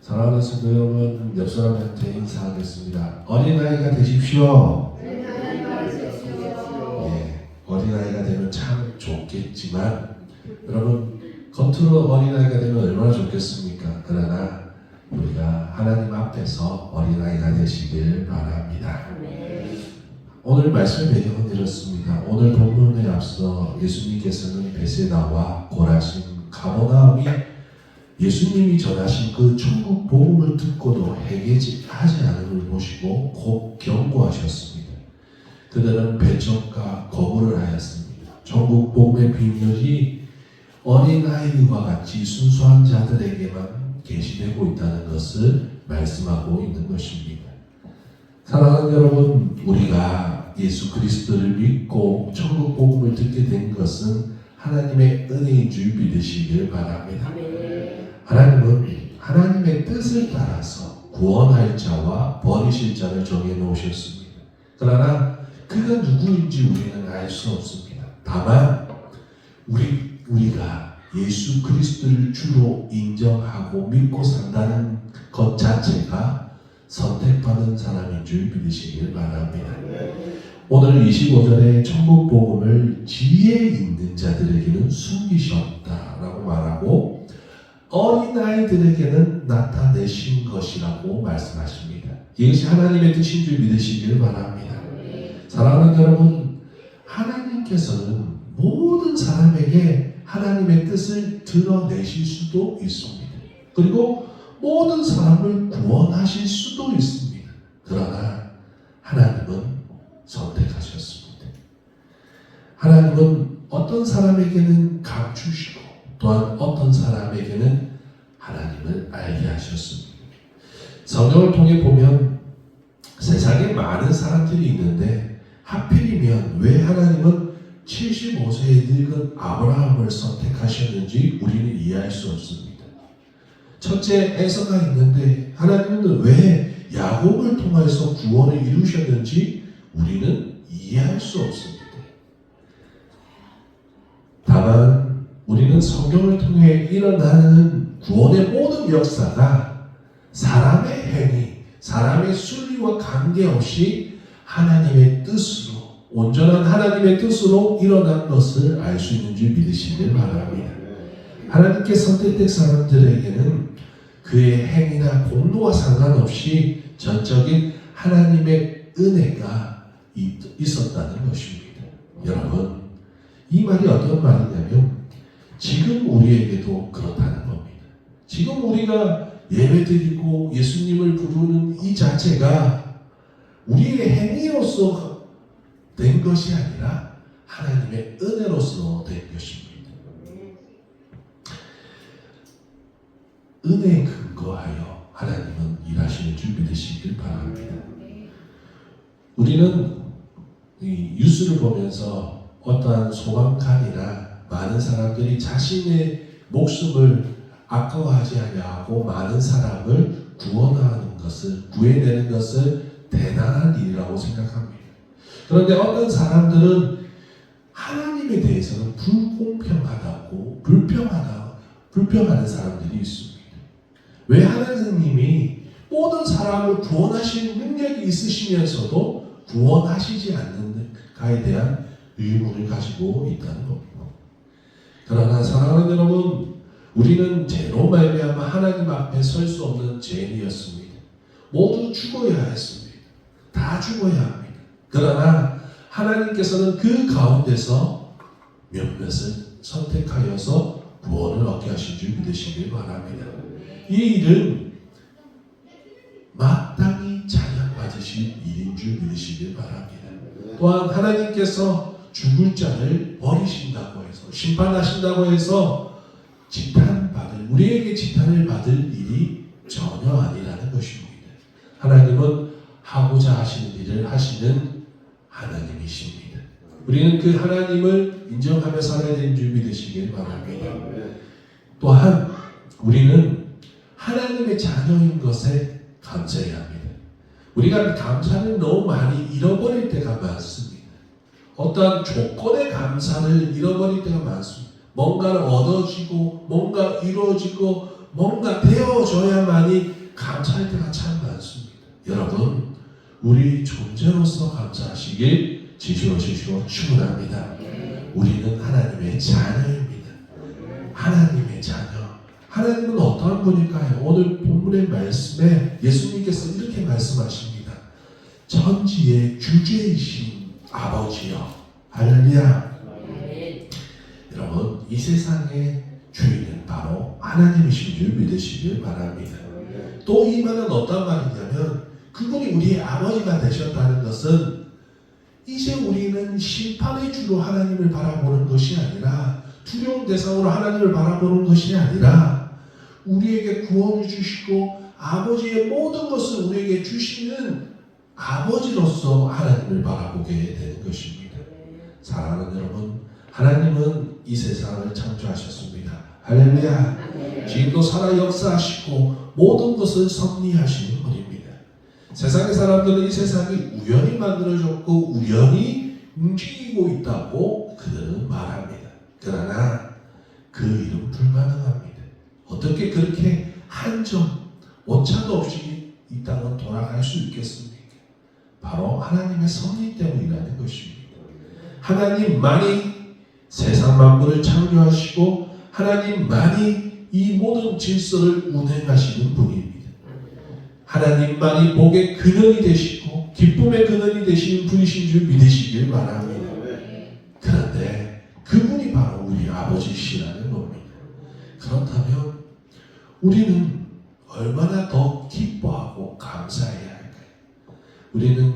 사랑하는 성도 여러분, 옆 사람한테 인사하겠습니다. 어린아이가 되십시오. 예, 어린아이가 되면 참 좋겠지만 여러분, 겉으로 어린아이가 되면 얼마나 좋겠습니까? 그러나 우리가 하나님 앞에서 어린아이가 되시길 바랍니다. 오늘 말씀의 배경은 이렇습니다. 오늘 본문에 앞서 예수님께서는 베세다와 고라신, 가버나움이 예수님이 전하신 그 천국 복음을 듣고도 회개하지 않음을 보시고 곧 경고하셨습니다. 그들은 배척과 거부를 하였습니다. 천국 복음의 비밀이 어린아이와 같이 순수한 자들에게만 계시되고 있다는 것을 말씀하고 있는 것입니다. 사랑하는 여러분, 우리가 예수 그리스도를 믿고 천국 복음을 듣게 된 것은 하나님의 은혜인 줄 믿으시길 바랍니다. 하나님은 하나님의 뜻을 따라서 구원할 자와 버리실 자를 정해 놓으셨습니다. 그러나 그가 누구인지 우리는 알 수 없습니다. 다만 우리가 예수 그리스도를 주로 인정하고 믿고 산다는 것 자체가 선택받은 사람인 줄 믿으시길 바랍니다. 오늘 25절에 천국 복음을 지혜 있는 자들에게는 숨기셨다라고 말하고 어린아이들에게는 나타내신 것이라고 말씀하십니다. 이것이 하나님의 뜻인 줄 믿으시길 바랍니다. 사랑하는 여러분, 하나님께서는 모든 사람에게 하나님의 뜻을 드러내실 수도 있습니다. 그리고 모든 사람을 구원하실 수도 있습니다. 그러나 하나님은 선택하셨습니다. 하나님은 어떤 사람에게는 감추시고 또한 어떤 사람에게는 하나님을 알게 하셨습니다. 성경을 통해 보면 세상에 많은 사람들이 있는데 하필이면 왜 하나님은 75세에 늙은 아브라함을 선택하셨는지 우리는 이해할 수 없습니다. 첫째, 에서가 있는데 하나님은 왜 야곱을 통해서 구원을 이루셨는지 우리는 이해할 수 없습니다. 다만 우리는 성경을 통해 일어나는 구원의 모든 역사가 사람의 행위, 사람의 순리와 관계없이 하나님의 뜻으로, 온전한 하나님의 뜻으로 일어난 것을 알 수 있는 줄 믿으시길 바랍니다. 하나님께 선택된 사람들에게는 그의 행위나 공로와 상관없이 전적인 하나님의 은혜가 있었다는 것입니다. 여러분, 이 말이 어떤 말이냐면 지금 우리에게도 그렇다는 겁니다. 지금 우리가 예배드리고 예수님을 부르는 이 자체가 우리의 행위로서 된 것이 아니라 하나님의 은혜로서 된 것입니다. 은혜에 근거하여 하나님은 일하시는 줄 믿으시길 바랍니다. 우리는 이 뉴스를 보면서 어떠한 소방관이나 많은 사람들이 자신의 목숨을 아까워하지 아니하고 많은 사람을 구원하는 것을, 구해내는 것을 대단한 일이라고 생각합니다. 그런데 어떤 사람들은 하나님에 대해서는 불공평하다고 불평하는 사람들이 있습니다. 왜 하나님이 모든 사람을 구원하시는 능력이 있으시면서도 구원하시지 않는가에 대한 의문을 가지고 있다는 겁니다. 그러나 사랑하는 여러분, 우리는 죄로 말미암아 하나님 앞에 설 수 없는 죄인이었습니다. 모두 죽어야 했습니다. 다 죽어야 합니다. 그러나 하나님께서는 그 가운데서 몇몇을 선택하여서 구원을 얻게 하신 줄 믿으시길 바랍니다. 이 일은 마땅히 찬양받으실 일인 줄 믿으시길 바랍니다. 또한 하나님께서 죽을 자를 버리신다고 해서, 심판하신다고 해서 우리에게 지탄을 받을 일이 전혀 아니라는 것입니다. 하나님은 하고자 하시는 일을 하시는 하나님이십니다. 우리는 그 하나님을 인정하며 살아야 되는 줄 믿으시길 바랍니다. 또한 우리는 하나님의 자녀인 것에 감사해야 합니다. 우리가 감사를 너무 많이 잃어버릴 때가 많습니다. 어떠한 조건의 감사를 잃어버릴 때가 많습니다. 뭔가를 얻어지고 뭔가 이루어지고 뭔가 되어져야만이 감사할 때가 참 많습니다. 여러분, 우리 존재로서 감사하시길 지시오 충분합니다. 우리는 하나님의 자녀입니다. 하나님의 자녀. 하나님은 어떠한 분일까요? 오늘 본문의 말씀에 예수님께서 이렇게 말씀하십니다. 천지의 주제이신 아버지여. 할렐루야. 여러분, 이 세상의 주인은 바로 하나님이신 줄 믿으시길 바랍니다. 또 이 말은 어떤 말이냐면 그분이 우리의 아버지가 되셨다는 것은 이제 우리는 심판의 주로 하나님을 바라보는 것이 아니라 두려운 대상으로 하나님을 바라보는 것이 아니라 우리에게 구원을 주시고 아버지의 모든 것을 우리에게 주시는 아버지로서 하나님을 바라보게 되는 것입니다. 사랑하는 여러분, 하나님은 이 세상을 창조하셨습니다. 할렐루야. 지금도 살아 역사하시고 모든 것을 섭리하시는 분입니다. 세상의 사람들은 이 세상이 우연히 만들어졌고 우연히 움직이고 있다고 그들은 말합니다. 그러나 그 일은 불가능합니다. 어떻게 그렇게 한 점 오차도 없이 이 땅은 돌아갈 수 있겠습니까? 바로 하나님의 섭리 때문이라는 것입니다. 하나님만이 세상 만물을 창조하시고 하나님만이 이 모든 질서를 운행하시는 분입니다. 하나님만이 복의 근원이 되시고 기쁨의 근원이 되시는 분이신 줄 믿으시길 바랍니다. 그런데 그분이 바로 우리 아버지시라는 겁니다. 그렇다면 우리는 얼마나 더 기뻐하고 감사해야 할까요? 우리는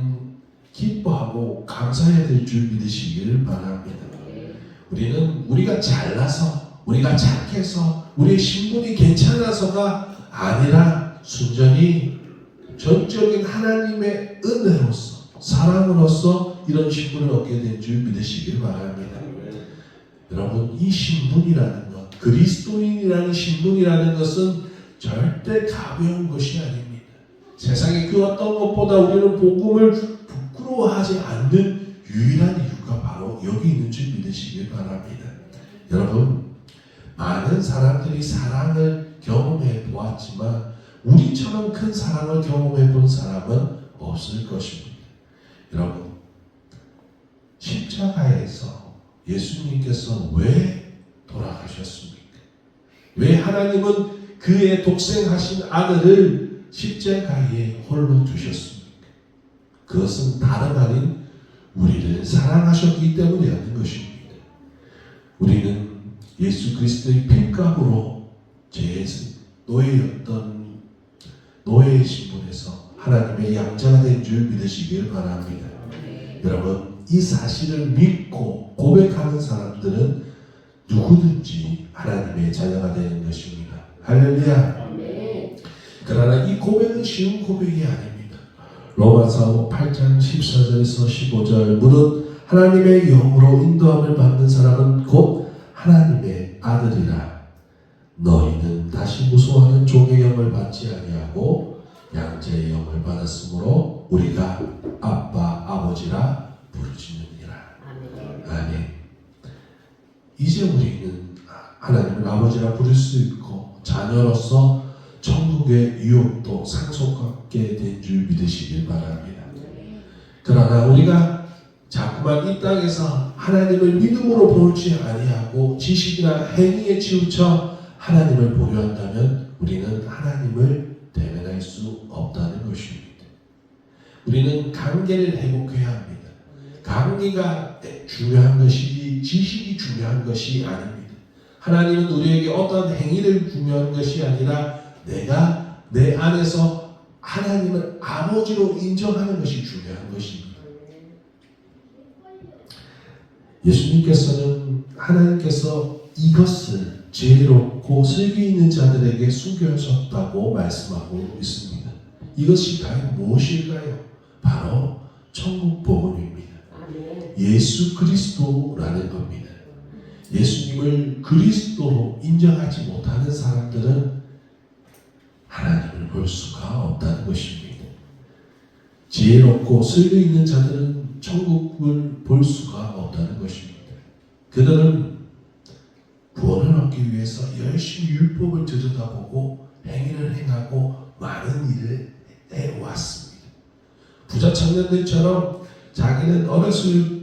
기뻐하고 감사해야 될 줄 믿으시길 바랍니다. 우리는 우리가 잘나서 우리가 착해서 우리의 신분이 괜찮아서가 아니라 순전히 전적인 하나님의 은혜로서 사랑으로서 이런 신분을 얻게 된 줄 믿으시길 바랍니다. 여러분, 이 신분이라는 것, 그리스도인이라는 신분이라는 것은 절대 가벼운 것이 아닙니다. 세상의 그 어떤 것보다 우리는 복음을 부끄러워하지 않는 유일한 이유가 바로 여기 있는 줄 믿으시길 바랍니다. 여러분, 많은 사람들이 사랑을 경험해 보았지만 우리처럼 큰 사랑을 경험해 본 사람은 없을 것입니다. 여러분, 십자가에서 예수님께서 왜 돌아가셨습니까? 왜 하나님은 그의 독생하신 아들을 십자가에 홀로 두셨습니까? 그것은 다름 아닌 우리를 사랑하셨기 때문이라는 것입니다. 우리는 예수 그리스도의 핏값으로 노예의 신분에서 하나님의 양자가 된 줄 믿으시길 바랍니다. 여러분, 이 사실을 믿고 고백하는 사람들은 누구든지 하나님의 자녀가 되는 것입니다. 할렐루야. 그러나 이 고백은 쉬운 고백이 아닙니다. 로마서 8장 14절에서 15절 무릇 하나님의 영으로 인도함을 받는 사람은 곧 하나님의 아들이라. 너희는 다시 무소하는 종의 영을 받지 아니하고 양자의 영을 받았으므로 우리가 아빠 아버지라 부르짖느니라. 아멘. 이제 우리는 하나님을 아버지라 부를 수 있고 자녀로서 천국의 유혹도 상속받게 된 줄 믿으시길 바랍니다. 그러나 우리가 자꾸만 이 땅에서 하나님을 믿음으로 보지 아니하고 지식이나 행위에 치우쳐 하나님을 보려 한다면 우리는 하나님을 대면할 수 없다는 것입니다. 우리는 관계를 회복해야 합니다. 관계가 중요한 것이지 지식이 중요한 것이 아닙니다. 하나님은 우리에게 어떤 행위를 중요한 것이 아니라 내가 내 안에서 하나님을 아버지로 인정하는 것이 중요한 것입니다. 예수님께서는 하나님께서 이것을 지혜롭고 슬기 있는 자들에게 숨겨졌다고 말씀하고 있습니다. 이것이 과연 무엇일까요? 바로 천국 복음입니다. 예수 그리스도라는 겁니다. 예수님을 그리스도로 인정하지 못하는 사람들은 하나님을 볼 수가 없다는 것입니다. 지혜롭고 슬기 있는 자들은 천국을 볼 수가 없다는 것입니다. 그들은 구원을 얻기 위해서 열심히 율법을 들여다보고 행위를 행하고 많은 일을 해왔습니다. 부자 청년들처럼 자기는 어렸을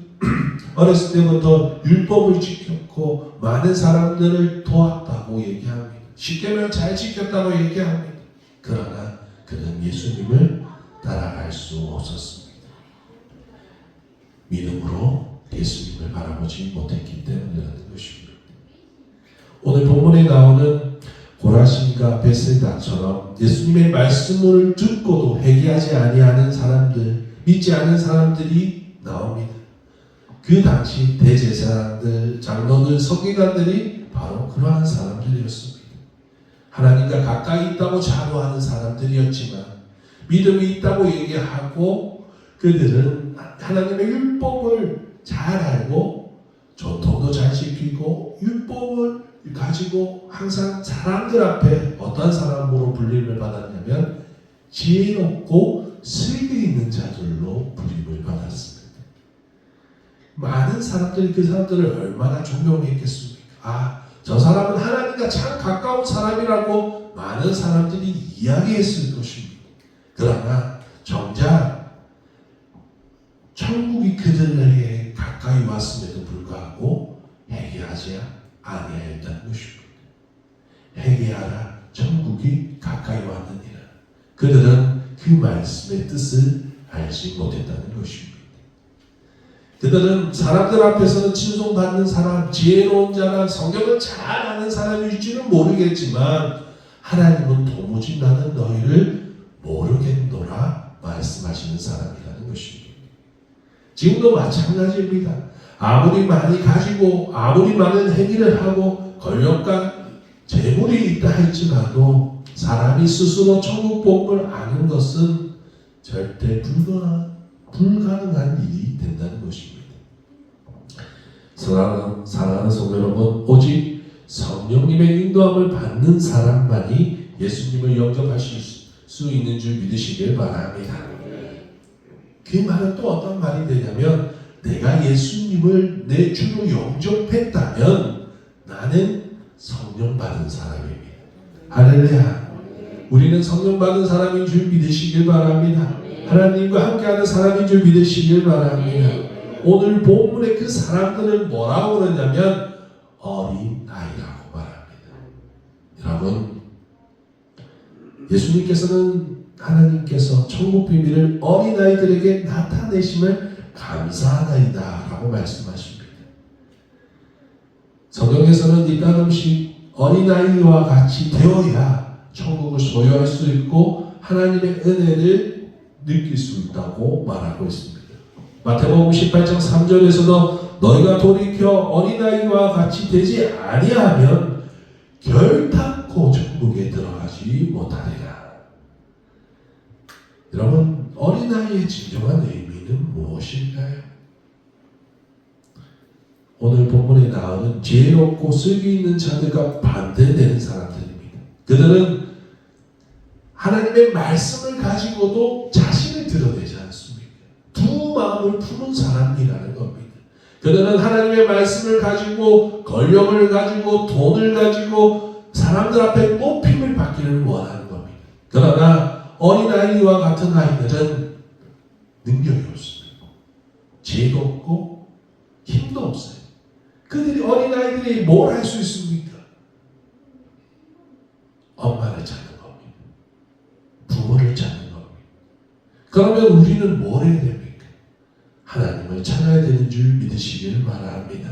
때부터 율법을 지켰고 많은 사람들을 도왔다고 얘기합니다. 쉽게 말하면 잘 지켰다고 얘기합니다. 그러나 그는 예수님을 따라갈 수 없었습니다. 믿음으로 예수님을 바라보지 못했기 때문이라는 것입니다. 오늘 본문에 나오는 고라신과 베세다처럼 예수님의 말씀을 듣고도 회개하지 아니하는 사람들, 믿지 않은 사람들이 나옵니다. 그 당시 대제사장들, 장로들, 서기관들이 바로 그러한 사람들이었습니다. 하나님과 가까이 있다고 자부하는 사람들이었지만 믿음이 있다고 얘기하고 그들은 하나님의 율법을 잘 알고 전통도 잘 지키고 율법을 가지고 항상 사람들 앞에 어떤 사람으로 불림을 받았냐면 지혜롭고 슬기 있는 자들로 불림을 받았습니다. 많은 사람들이 그 사람들을 얼마나 존경했겠습니까? 저 사람은 하나님과 참 가까운 사람이라고 많은 사람들이 이야기했을 것입니다. 그러나 정작 천국이 그들에게 가까이 왔음에도 불구하고 회개하지 아니하였다는 것입니다. 회개하라, 천국이 가까이 왔느니라. 그들은 그 말씀의 뜻을 알지 못했다는 것입니다. 그들은 사람들 앞에서는 칭송받는 사람, 지혜로운 자나 성경을 잘 아는 사람일지는 모르겠지만 하나님은 도무지 나는 너희를 모르겠노라 말씀하시는 사람이라는 것입니다. 지금도 마찬가지입니다. 아무리 많이 가지고 아무리 많은 행위를 하고 권력과 재물이 있다 할지라도 사람이 스스로 천국 복을 아는 것은 절대 불가능한 일이 된다는 것입니다. 사랑하는 성도 여러분, 오직 성령님의 인도함을 받는 사람만이 예수님을 영접하실 수 있는 줄 믿으시길 바랍니다. 그 말은 또 어떤 말이 되냐면 내가 예수님을 내 주로 영접했다면 나는 성령 받은 사람입니다. 할렐루야. 우리는 성령 받은 사람인 줄 믿으시길 바랍니다. 하나님과 함께하는 사람인 줄 믿으시길 바랍니다. 오늘 본문의 그 사람들은 뭐라고 그러냐면 어린 아이라고 말합니다. 여러분, 예수님께서는 하나님께서 천국 비밀을 어린 아이들에게 나타내심을 감사하나이다 라고 말씀하십니다. 성경에서는 이 따름씩 어린 아이와 같이 되어야 천국을 소유할 수 있고 하나님의 은혜를 느낄 수 있다고 말하고 있습니다. 마태복음 18장 3절에서도 너희가 돌이켜 어린아이와 같이 되지 아니하면 결탄코 천국에 들어가지 못하리라. 여러분, 어린아이의 진정한 의미는 무엇일까요? 오늘 본문에 나오는 지혜롭고 슬기 있는 자들과 반대되는 사람들입니다. 그들은 하나님의 말씀을 가지고도 자신을 드러내지 않습니다. 두 마음을 품은 사람이라는 겁니다. 그들은 하나님의 말씀을 가지고 권력을 가지고 돈을 가지고 사람들 앞에 높임을 받기를 원하는 겁니다. 그러나 어린아이와 같은 아이들은 능력이 없습니다. 지혜도 없고 힘도 없어요. 그들이 어린아이들이 뭘 할 수 있습니까? 엄마를 찾는 겁니다. 부모를 찾는 겁니다. 그러면 우리는 뭘 해야 됩니까? 하나님을 찾아야 되는 줄 믿으시기를 바랍니다.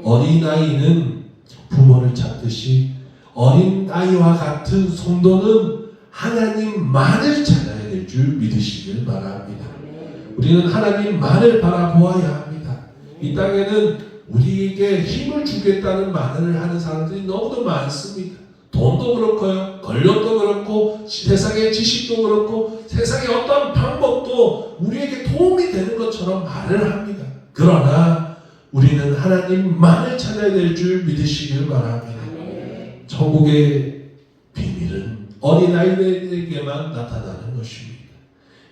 어린아이는 부모를 찾듯이 어린아이와 같은 성도는 하나님만을 찾아야 될 줄 믿으시길 바랍니다. 우리는 하나님만을 바라보아야 합니다. 이 땅에는 우리에게 힘을 주겠다는 말을 하는 사람들이 너무도 많습니다. 돈도 그렇고요, 권력도 그렇고, 세상의 지식도 그렇고, 세상의 어떤 방법도 우리에게 도움이 되는 것처럼 말을 합니다. 그러나 우리는 하나님만을 찾아야 될 줄 믿으시길 바랍니다. 천국의 비밀은 어린아이들에게만 나타나는 것입니다.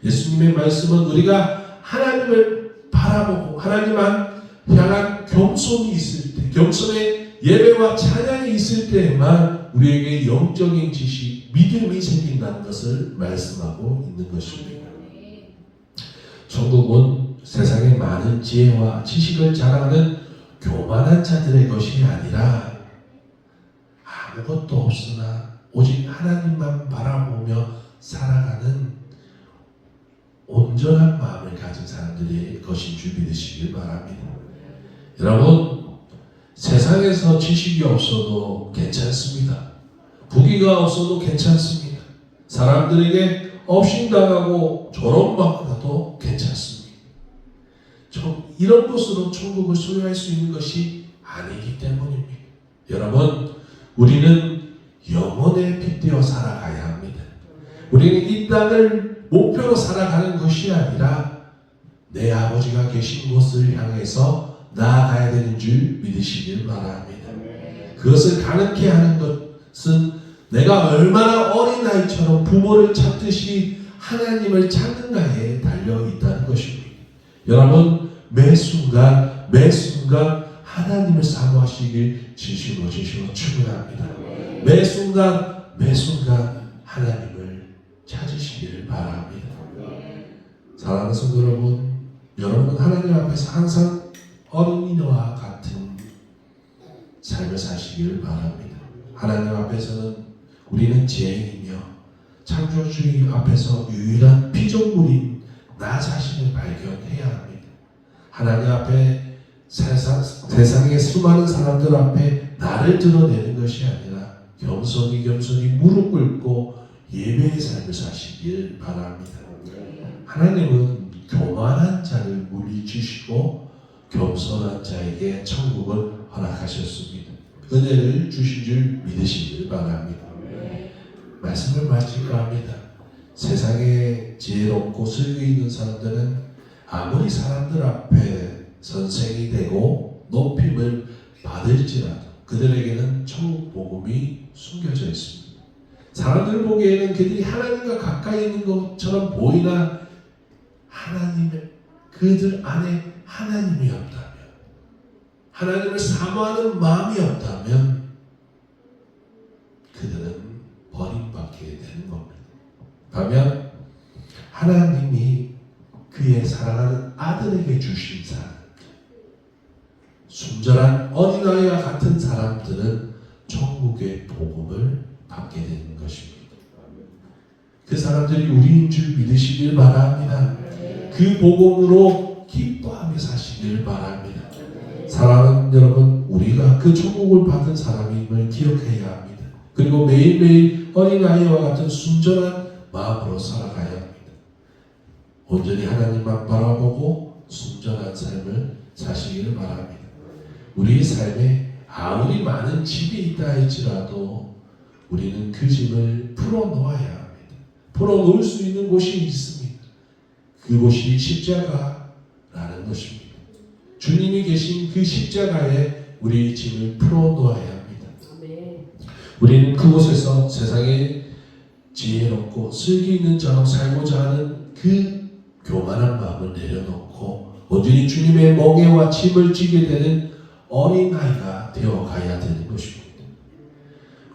예수님의 말씀은 우리가 하나님을 바라보고 하나님만 향한 겸손이 있을 때, 겸손의 예배와 찬양이 있을 때에만 우리에게 영적인 지식, 믿음이 생긴다는 것을 말씀하고 있는 것입니다. 천국은 세상의 많은 지혜와 지식을 자랑하는 교만한 자들의 것이 아니라 아무것도 없으나 오직 하나님만 바라보며 살아가는 온전한 마음을 가진 사람들의 것인 줄 믿으시길 바랍니다. 여러분, 세상에서 지식이 없어도 괜찮습니다. 부귀가 없어도 괜찮습니다. 사람들에게 업신당하고 조롱받아도 괜찮습니다. 이런 것으로 천국을 소유할 수 있는 것이 아니기 때문입니다. 여러분, 우리는 영혼에 빗대어 살아가야 합니다. 우리는 이 땅을 목표로 살아가는 것이 아니라 내 아버지가 계신 곳을 향해서 나아가야 되는 줄 믿으시길 바랍니다. 그것을 가능케 하는 것은 내가 얼마나 어린아이처럼 부모를 찾듯이 하나님을 찾는가에 달려있다는 것입니다. 여러분, 매 순간 하나님을 사모하시길 진심으로 축원합니다. 매 순간 하나님을 찾으시기를 바랍니다. 사랑하는 성도 여러분 하나님 앞에서 항상 어린이와 같은 삶을 사시기를 바랍니다. 하나님 앞에서는 우리는 죄인이며 창조주의 앞에서 유일한 피조물인 나 자신을 발견해야 합니다. 하나님 앞에 세상의 수많은 사람들 앞에 나를 드러내는 것이 아니라 겸손히 무릎 꿇고 예배의 삶을 사시길 바랍니다. 하나님은 교만한 자를 물리치시고 겸손한 자에게 천국을 허락하셨습니다. 은혜를 주신 줄 믿으시길 바랍니다. 말씀을 마칠까 합니다. 세상에 지혜롭고 슬기 있는 사람들은 아무리 사람들 앞에 선생이 되고 높임을 받을지라도 그들에게는 천국 복음이 숨겨져 있습니다. 사람들 보기에는 그들이 하나님과 가까이 있는 것처럼 보이나 그들 안에 하나님이 없다면, 하나님을 사모하는 마음이 없다면 그들은 버림받게 되는 겁니다. 반면 하나님이 그의 사랑하는 아들에게 주신 사랑, 순전한 어린아이와 같은 사람들은 천국의 복음을 받게 되는 것입니다. 그 사람들이 우리인 줄 믿으시길 바랍니다. 그 복음으로 기뻐하며 사시길 바랍니다. 사랑하는 여러분, 우리가 그 천국을 받은 사람임을 기억해야 합니다. 그리고 매일매일 어린아이와 같은 순전한 마음으로 살아가야 합니다. 온전히 하나님만 바라보고 순전한 삶을 사시기를 바랍니다. 우리 삶에 아무리 많은 집이 있다 할지라도 우리는 그 집을 풀어놓아야 합니다. 풀어놓을 수 있는 곳이 있습니다. 그곳이 십자가라는 것입니다. 주님이 계신 그 십자가에 우리 짐을 풀어놓아야 합니다. 우리는 그곳에서 세상에 지혜롭고 슬기 있는 자로 살고자 하는 그 교만한 마음을 내려놓고 온전히 주님의 멍에와 짐을 지게 되는 어린아이가 되어가야 되는 것입니다.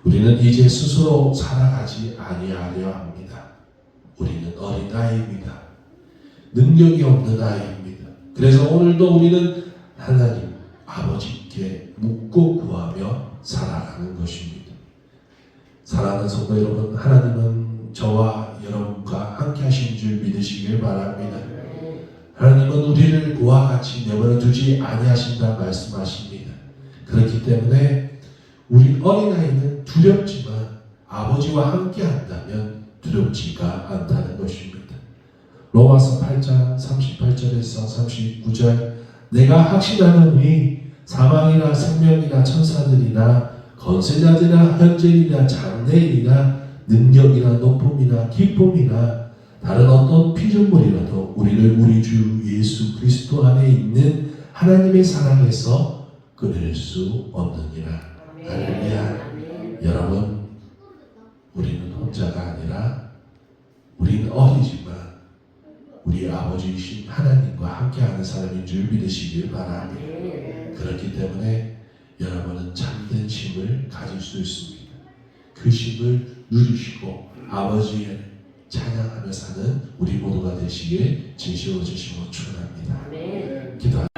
우리는 이제 스스로 살아가지 아니하려 합니다. 우리는 어린아이입니다. 능력이 없는 아이입니다. 그래서 오늘도 우리는 하나님 아버지께 묻고 구하며 살아가는 것입니다. 사랑하는 성도 여러분, 하나님은 저와 여러분과 함께 하신 줄 믿으시길 바랍니다. 하나님은 우리를 그와 같이 내버려 두지 아니하신다 말씀하십니다. 그렇기 때문에 우리 어린아이는 두렵지만 아버지와 함께 한다면 두렵지가 않다는 것입니다. 로마서 8장 38절에서 39절 내가 확신하노니 사망이나 생명이나 천사들이나 권세자들이나 현재이나 장래이나 능력이나 높음이나 기쁨이나 다른 어떤 피조물이라도 우리를 우리 주 예수 그리스도 안에 있는 하나님의 사랑에서 끊을 수 없느니라. 할렐루야. 여러분, 우리는 혼자가 아니라 우리는 어리지만 우리 아버지이신 하나님과 함께하는 사람인 줄 믿으시길 바랍니다. 그렇기 때문에 여러분은 참된 힘을 가질 수 있습니다. 그 쉼을 누리시고 아버지의 찬양하며 사는 우리 모두가 되시길 진심으로 축원합니다. 기도하겠습니다.